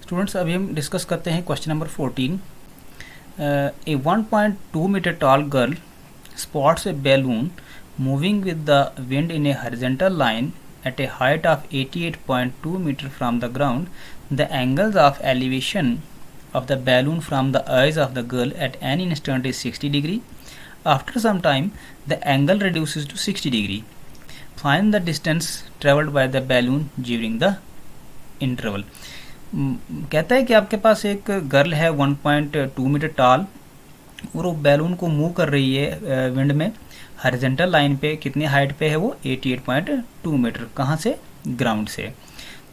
Students अभी हम discuss करते हैं question number 14। A 1.2 metre tall girl spots a balloon moving with the wind in a horizontal line at a height of 88.2 meter from the ground. The angles of elevation of the balloon from the eyes of the girl at any instant is 60 degree. After some time, the angle reduces to 60 degree. Find the distance traveled by the balloon during the interval. कहता है कि आपके पास एक girl है 1.2 metre toll और वो balloon को move कर रही है विंड में हॉरिजॉन्टल लाइन पे। कितनी हाइट पे है वो? 88.2 मीटर। कहाँ से? ग्राउंड से।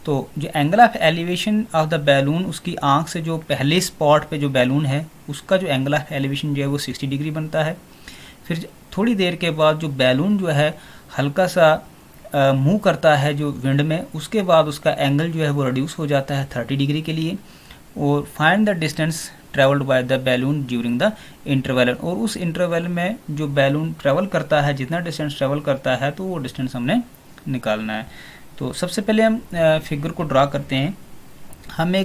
तो जो angle of elevation of the balloon, उसकी आंख से जो पहले स्पॉट पे जो बैलून है उसका जो एंगल ऑफ एलिवेशन जो है वो 60 डिग्री बनता है। फिर थोड़ी देर के बाद जो बैलून जो है हल्का सा मूव करता है जो विंड में, उसके बाद उसका एंगल जो है वो रिड्यूस हो जाता है 30 डिग्री के लिए। और find the distance travelled by the balloon during the interval. और उस इंटरवल में जो बैलून ट्रेवल करता है, जितना डिस्टेंस ट्रेवल करता है, तो वो डिस्टेंस हमने निकालना है। तो सबसे पहले हम फिगर को ड्रा करते हैं। हम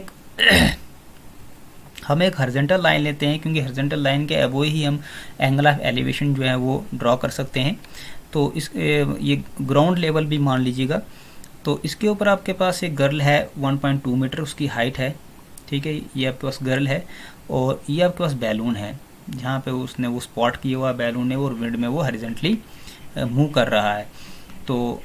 एक हॉरिजॉन्टल लाइन लेते हैं, क्योंकि हॉरिजॉन्टल लाइन के अबो ही हम एंगल ऑफ एलिवेशन जो है वो ड्रॉ कर सकते हैं। तो इस ये ग्राउंड लेवल भी मान लीजिएगा। तो इसके ऊपर आपके पास एक गर्ल है 1.2 मीटर उसकी हाइट है, ठीक है। ये आपके पास गर्ल है और ये आपके पास बैलून है जहाँ पे उसने वो स्पॉट किया हुआ बैलून है और विंड में वो हॉरिजॉन्टली मूव कर रहा है। तो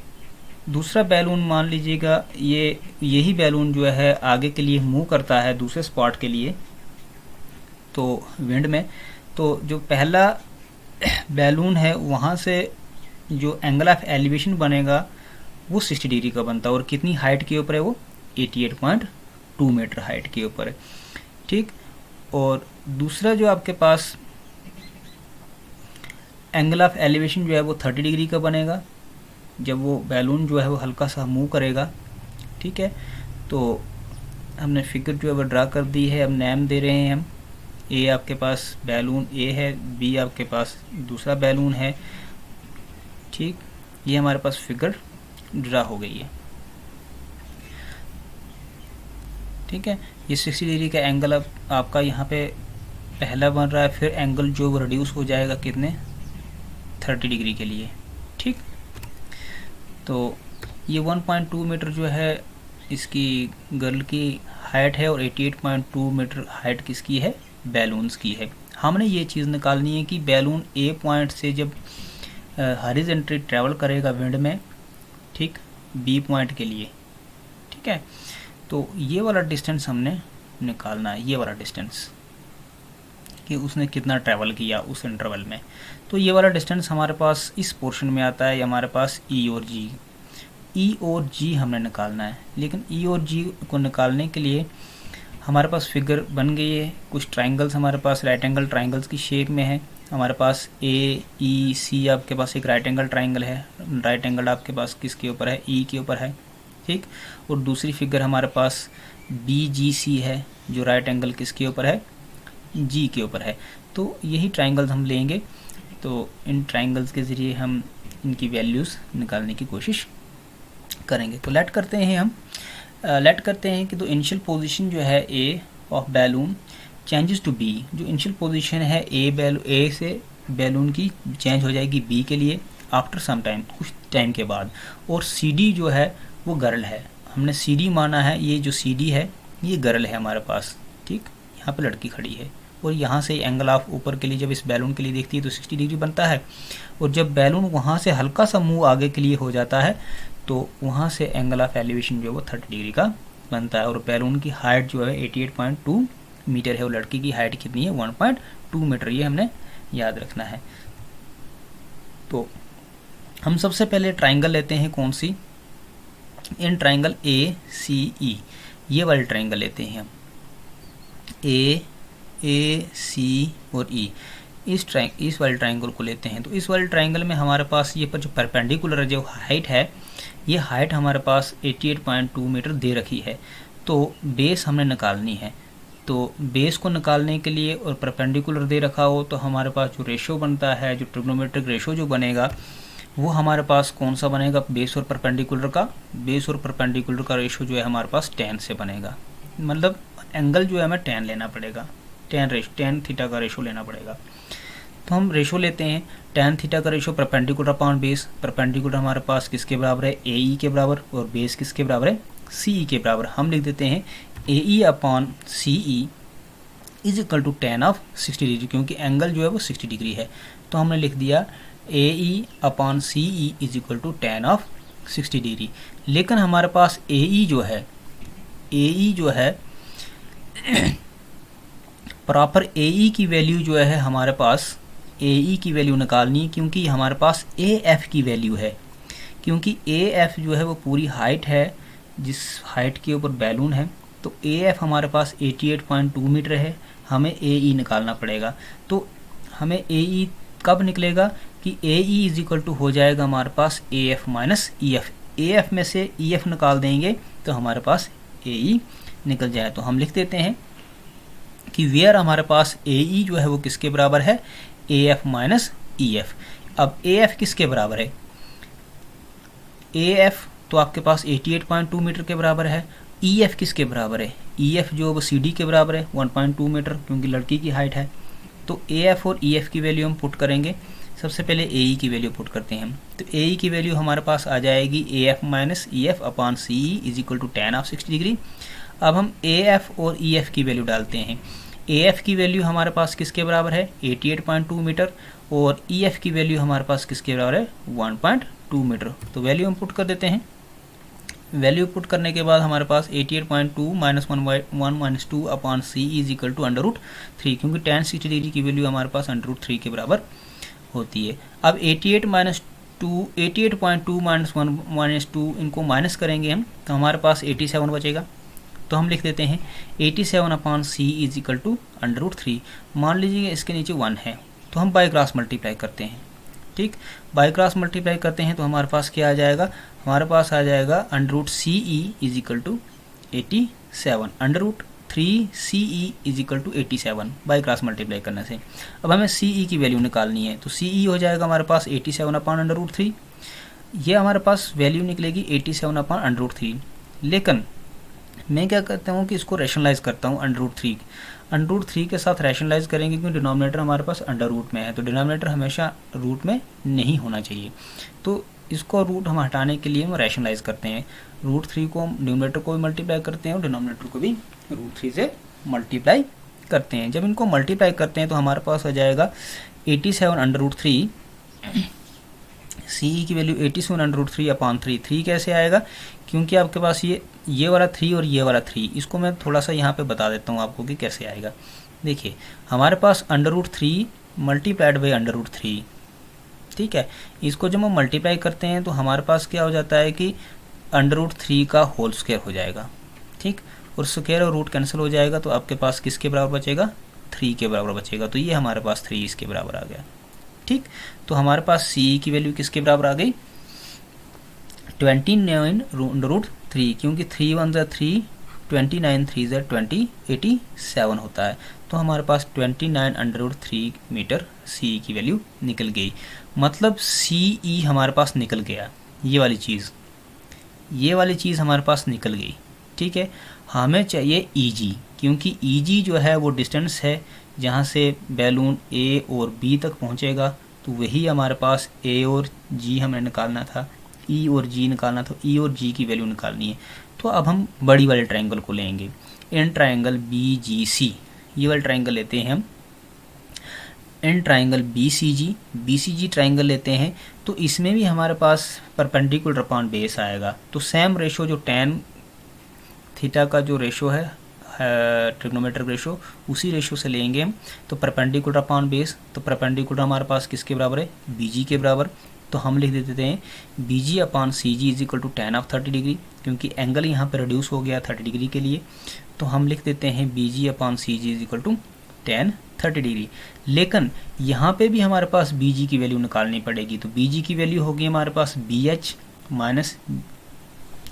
दूसरा बैलून मान लीजिएगा, यही बैलून जो है आगे के लिए मूव करता है दूसरे स्पॉट के लिए, तो विंड में। तो जो पहला बैलून है वहाँ से जो एंगल ऑफ एलिवेशन बनेगा वो 60 डिग्री का बनता है। और कितनी हाइट के ऊपर है वो? 88.2 मीटर हाइट के ऊपर है, ठीक। और दूसरा जो आपके पास एंगल ऑफ एलिवेशन जो है वो 30 डिग्री का बनेगा जब वो बैलून जो है वो हल्का सा मूव करेगा, ठीक है। तो हमने फिगर जो है वो ड्रा कर दी है। अब नेम दे रहे हैं हम। ए आपके पास बैलून ए है, बी आपके पास दूसरा बैलून है, ठीक। ये हमारे पास फिगर ड्रा हो गई है, ठीक है। ये 60 डिग्री का एंगल अब आपका यहाँ पे पहला बन रहा है, फिर एंगल जो वो रिड्यूस हो जाएगा कितने? 30 डिग्री के लिए, ठीक। तो ये 1.2 मीटर जो है इसकी गर्ल की हाइट है और 88.2 मीटर हाइट किसकी है? बैलून्स की है। हमने ये चीज़ निकालनी है कि बैलून ए पॉइंट से जब हॉरिजॉन्टली ट्रैवल करेगा विंड में, ठीक, बी पॉइंट के लिए, ठीक है। तो ये वाला डिस्टेंस हमने निकालना है, ये वाला डिस्टेंस कि उसने कितना ट्रैवल किया उस इंटरवल में। तो ये वाला डिस्टेंस हमारे पास इस पोर्शन में आता है, हमारे पास ई और जी हमने निकालना है। लेकिन ई और जी को निकालने के लिए हमारे पास फिगर बन गई है। कुछ ट्राइंगल्स हमारे पास राइट एंगल ट्राइंगल्स की शेप में है। हमारे पास ए ई सी आपके पास एक राइट एंगल ट्राइंगल है। राइट एंगल आपके पास किसके ऊपर है? ई के ऊपर है, ठीक। और दूसरी फिगर हमारे पास बी जी सी है जो राइट एंगल किसके ऊपर है? जी के ऊपर है। तो यही ट्राइंगल्स हम लेंगे। तो इन ट्राइंगल्स के ज़रिए हम इनकी वैल्यूज़ निकालने की कोशिश करेंगे। तो लेट करते हैं कि तो इनिशियल पोजीशन जो है A of balloon changes to B. जो इनिशियल पोजीशन है ए से बैलून की चेंज हो जाएगी बी के लिए आफ्टर सम टाइम, कुछ टाइम के बाद। और सी डी जो है वो गर्ल है, हमने सी डी माना है। ये जो सी डी है ये गर्ल है हमारे पास, ठीक। यहाँ पे लड़की खड़ी है और यहाँ से एंगल ऑफ ऊपर के लिए जब इस बैलून के लिए देखती है तो 60 डिग्री बनता है। और जब बैलून वहाँ से हल्का सा मूव आगे के लिए हो जाता है तो वहाँ से एंगल ऑफ एलिवेशन जो है वो 30 डिग्री का बनता है। और बैलून की हाइट जो है 88.2 मीटर है और लड़की की हाइट कितनी है? 1.2 मीटर। ये हमने याद रखना है। तो हम सबसे पहले ट्राइंगल लेते हैं, कौन सी? इन ट्राइंगल ए सी ई, ये वाले ट्राइंगल लेते हैं हम। ए सी और ई, इस वाले ट्राइंगल को लेते हैं। तो इस वाले ट्राइंगल में हमारे पास ये पर जो परपेंडिकुलर जो हाइट है, ये हाइट हमारे पास 88.2 मीटर दे रखी है। तो बेस हमने निकालनी है। तो बेस को निकालने के लिए और परपेंडिकुलर दे रखा हो तो हमारे पास जो रेशो बनता है, जो ट्रिग्नोमेट्रिक रेशो जो बनेगा वो हमारे पास कौन सा बनेगा? बेस और परपेंडिकुलर का रेशो जो है हमारे पास 10 से बनेगा। मतलब एंगल जो है हमें tan लेना पड़ेगा, tan थीटा का रेशो लेना पड़ेगा। तो हम रेशो लेते हैं tan थीटा का ratio perpendicular upon base. Perpendicular हमारे पास किसके बराबर है, AE के बराबर, और बेस किसके बराबर है, CE के बराबर। हम लिख देते हैं AE upon CE is equal to tan of 60 डिग्री, क्योंकि एंगल जो है वो 60 डिग्री है। तो हमने लिख दिया AE upon CE is equal to tan of 60 degree. लेकिन हमारे पास AE जो है प्रॉपर AE की वैल्यू जो है हमारे पास AE की वैल्यू निकालनी है, क्योंकि हमारे पास AF की वैल्यू है। क्योंकि AF जो है वो पूरी हाइट है, जिस हाइट के ऊपर बैलून है। तो AF हमारे पास 88.2 मीटर है, हमें AE निकालना पड़ेगा। तो हमें AE कब निकलेगा कि AE इज इक्वल टू हो जाएगा हमारे पास AF माइनस EF। AF में से EF निकाल देंगे तो हमारे पास AE निकल जाए। तो हम लिख देते हैं कि वेयर हमारे पास AE जो है वो किसके बराबर है, AF माइनस EF। अब AF किसके बराबर है, AF तो आपके पास 88.2 मीटर के बराबर है। EF किसके बराबर है, EF जो वो CD के बराबर है 1.2 मीटर, क्योंकि लड़की की हाइट है। तो AF और EF की वैल्यू हम पुट करेंगे। सबसे पहले AE की वैल्यू पुट करते हैं हम। तो AE की वैल्यू हमारे पास आ जाएगी AF minus EF upon CE is equal to tan of 60 degree. अब हम AF और EF की वैल्यू डालते हैं। AF की वैल्यू हमारे पास किसके बराबर है, 88.2 मीटर, और EF की वैल्यू हमारे पास किसके बराबर है, 1.2 मीटर। तो वैल्यू हम पुट कर देते हैं। वैल्यू पुट करने के बाद हमारे पास 88.2 minus 1 minus 2 upon C is equal to √3, क्योंकि tan 60 डिग्री की वैल्यू हमारे पास √3 के बराबर होती है। अब 88.2 माइनस 1 माइनस 2 इनको माइनस करेंगे हम, तो हमारे पास 87 बचेगा। तो हम लिख देते हैं 87 upon C is equal to √3। मान लीजिए इसके नीचे 1 है, तो हम बाई क्रॉस मल्टीप्लाई करते हैं। ठीक, बाई क्रॉस मल्टीप्लाई करते हैं तो हमारे पास क्या आ जाएगा, हमारे पास आ जाएगा √CE is equal to 87, √3CE is equal to 87 by cross multiply करने से। अब हमें CE की वैल्यू निकालनी है, तो CE हो जाएगा हमारे पास 87 अपॉन √3। ये हमारे पास वैल्यू निकलेगी 87 अपॉन √3। लेकिन मैं क्या करता हूँ कि इसको रैशनलाइज करता हूँ √3 के साथ रैशनलाइज करेंगे, क्योंकि डिनोमिनेटर हमारे पास अंडर रूट में है। तो डिनोमिनेटर हमेशा रूट में नहीं होना चाहिए। तो इसको रूट हम हटाने के लिए हम रैशनलाइज करते हैं। √3 को हम डिनोमिनेटर को भी मल्टीप्लाई करते हैं और डिनोमिनेटर को भी √3 से मल्टीप्लाई करते हैं। जब इनको मल्टीप्लाई करते हैं तो हमारे पास आ जाएगा 87 √3, CE की वैल्यू 87 √3 अपॉन 3 कैसे आएगा, क्योंकि आपके पास ये वाला 3 और ये वाला 3, इसको मैं थोड़ा सा यहाँ पे बता देता हूँ आपको कि कैसे आएगा। देखिए हमारे पास √3 मल्टीप्लाइड बाई √3, ठीक है। इसको जब हम मल्टीप्लाई करते हैं तो हमारे पास क्या हो जाता है कि √3 का होल स्क्वायर हो जाएगा, ठीक, और स्क्वायर और रूट कैंसिल हो जाएगा। तो आपके पास किसके बराबर बचेगा, 3 के बराबर बचेगा। तो ये हमारे पास 3 इसके बराबर आ गया, ठीक। तो हमारे पास CE की वैल्यू किसके बराबर आ गई, 29 √3, क्योंकि 3 1 3, 29 3 20, 87 होता है। तो हमारे पास 29 √3 मीटर CE की वैल्यू निकल गई। मतलब CE हमारे पास निकल गया, ये वाली चीज़ हमारे पास निकल गई, ठीक है। हमें चाहिए EG, क्योंकि EG जो है वो डिस्टेंस है जहाँ से बैलून A और B तक पहुँचेगा। तो वही हमारे पास A और G हमें निकालना था, E और G निकालना था, E और G की वैल्यू निकालनी है। तो अब हम बड़ी वाले ट्रायंगल को लेंगे, इन ट्रायंगल BGC, ये वाला ट्रायंगल लेते हैं हम। इन ट्रायंगल BCG ट्रायंगल लेते हैं, तो इसमें भी हमारे पास परपेंडिकुलर अपॉन बेस आएगा। तो सेम रेशो जो tan थीटा का जो रेशो है ट्रिग्नोमेट्रिक रेशो, उसी रेशो से लेंगे हम। तो परपेंडिकुलर अपॉन बेस, तो परपेंडिकुलर हमारे पास किसके बराबर है, BG के बराबर। तो हम लिख देते हैं BG upon CG is equal to tan of 30 degree, क्योंकि एंगल यहाँ पर रिड्यूस हो गया 30 डिग्री के लिए। तो हम लिख देते हैं BG upon CG is equal to tan 30 degree. लेकिन यहाँ पे भी हमारे पास BG की वैल्यू निकालनी पड़ेगी। तो BG की वैल्यू होगी हमारे पास BH माइनस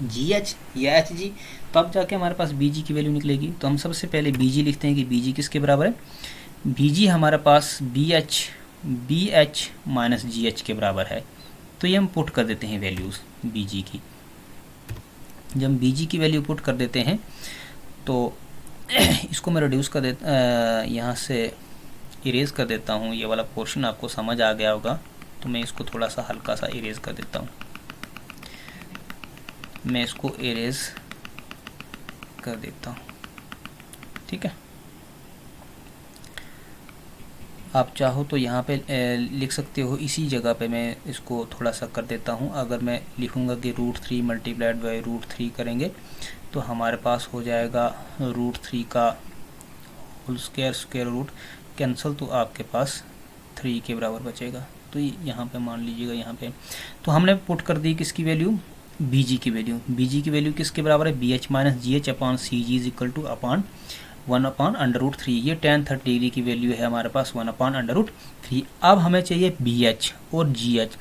GH या HG, तब जाके हमारे पास BG की वैल्यू निकलेगी। तो हम सबसे पहले BG लिखते हैं कि BG किसके बराबर है, BG हमारे पास BH माइनस GH के बराबर है। तो ये हम पुट कर देते हैं वैल्यूज़ BG की। जब हम BG की वैल्यू पुट कर देते हैं तो इसको मैं रिड्यूस कर देता, यहाँ से इरेज कर देता हूँ। ये वाला पोर्शन आपको समझ आ गया होगा, तो मैं इसको थोड़ा सा हल्का सा इरेज कर देता हूँ। मैं इसको इरेज कर देता हूँ, ठीक है। आप चाहो तो यहाँ पे लिख सकते हो, इसी जगह पे मैं इसको थोड़ा सा कर देता हूँ। अगर मैं लिखूँगा कि √3 मल्टीप्लाइड बाई √3 करेंगे तो हमारे पास हो जाएगा √3 का होल स्क्वायर रूट कैंसिल, तो आपके पास 3 के बराबर बचेगा। तो यहाँ पे मान लीजिएगा, यहाँ पे तो हमने पुट कर दी किसकी वैल्यू, bg की वैल्यू। bg की वैल्यू किसके बराबर है, bh minus gh upon cg is equal two upon 1/√3। ये tan 30 डिग्री की वैल्यू है हमारे पास 1/√3। अब हमें चाहिए bh और gh।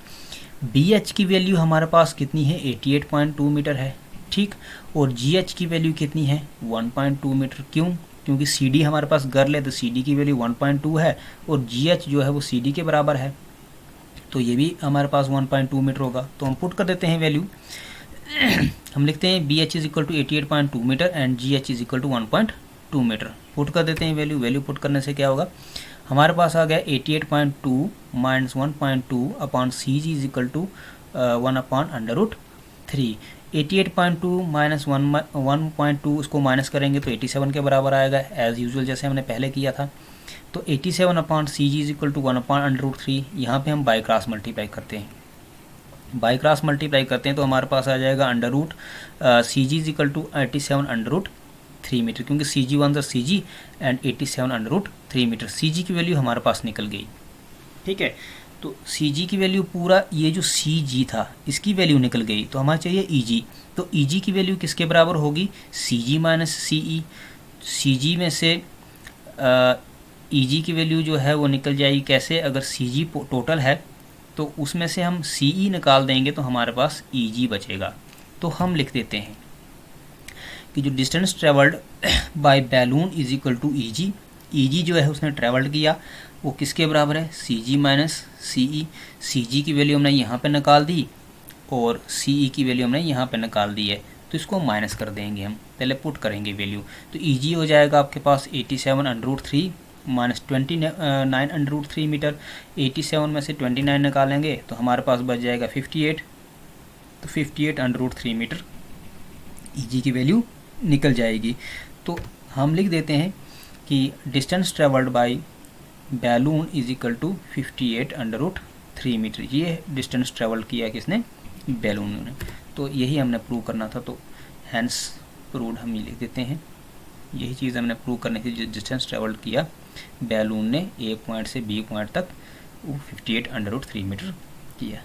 bh की वैल्यू हमारे पास कितनी है, 88.2 मीटर है, ठीक। और gh की वैल्यू कितनी है, 1.2 मीटर। क्यों, क्योंकि cd हमारे पास कर ले तो cd की वैल्यू 1.2 है और gh जो है वो cd के बराबर है, तो ये भी हमारे पास 1.2 मीटर होगा। तो हम पुट कर देते हैं वैल्यू। हम लिखते हैं bh is equal to 88.2 meter and gh is equal to 1.2 meter. Put कर देते हैं वैल्यू पुट करने से क्या होगा, हमारे पास आ गया 88.2 minus 1.2 upon cg is equal to 1/√3। 88.2 minus 1.2 उसको माइनस करेंगे तो 87 के बराबर आएगा, एज यूजुअल जैसे हमने पहले किया था। तो 87 upon cg is equal to 1/√3। यहाँ पे हम बाई क्रॉस मल्टीप्लाई करते हैं, तो हमारे पास आ जाएगा under cg is equal to 87/√3 meter, क्योंकि cg one the cg and 87/√3 meter. cg की वैल्यू हमारे पास निकल गई, ठीक है। तो cg की वैल्यू पूरा, ये जो cg था इसकी वैल्यू निकल गई, तो हमारे चाहिए eg। तो eg की वैल्यू किसके बराबर होगी, cg माइनस ce। cg में से eg की वैल्यू जो है वो निकल जाएगी कैसे, अगर cg टोटल है तो उसमें से हम ce निकाल देंगे तो हमारे पास eg बचेगा। तो हम लिख देते हैं कि जो distance travelled by balloon is equal to eg। eg जो है उसने ट्रेवल्ड किया वो किसके बराबर है, cg माइनस ce। cg की वैल्यू हमने यहाँ पे निकाल दी और ce की वैल्यु हमने यहाँ पे निकाल दी है, तो इसको माइनस कर देंगे, हम पहले पुट करेंगे वैल्यू। तो eg हो जाएगा आपके पास 87/√3 माइनस 29/√3 मीटर। 87 में से 29 निकालेंगे तो हमारे पास बच जाएगा 58, तो 58/√3 मीटर eg की वैल्यू निकल जाएगी। तो हम लिख देते हैं कि distance travelled by balloon is equal to 58/√3 meter. ये डिस्टेंस ट्रेवल किया किसने, बैलून ने। तो यही हमने प्रूव करना था, तो हैंस प्रूव्ड हम ये लिख देते हैं। यही चीज़ हमने प्रूव करने की, डिस्टेंस ट्रेवल किया बैलून ने ए पॉइंट से बी पॉइंट तक वो 58/√3 मीटर किया।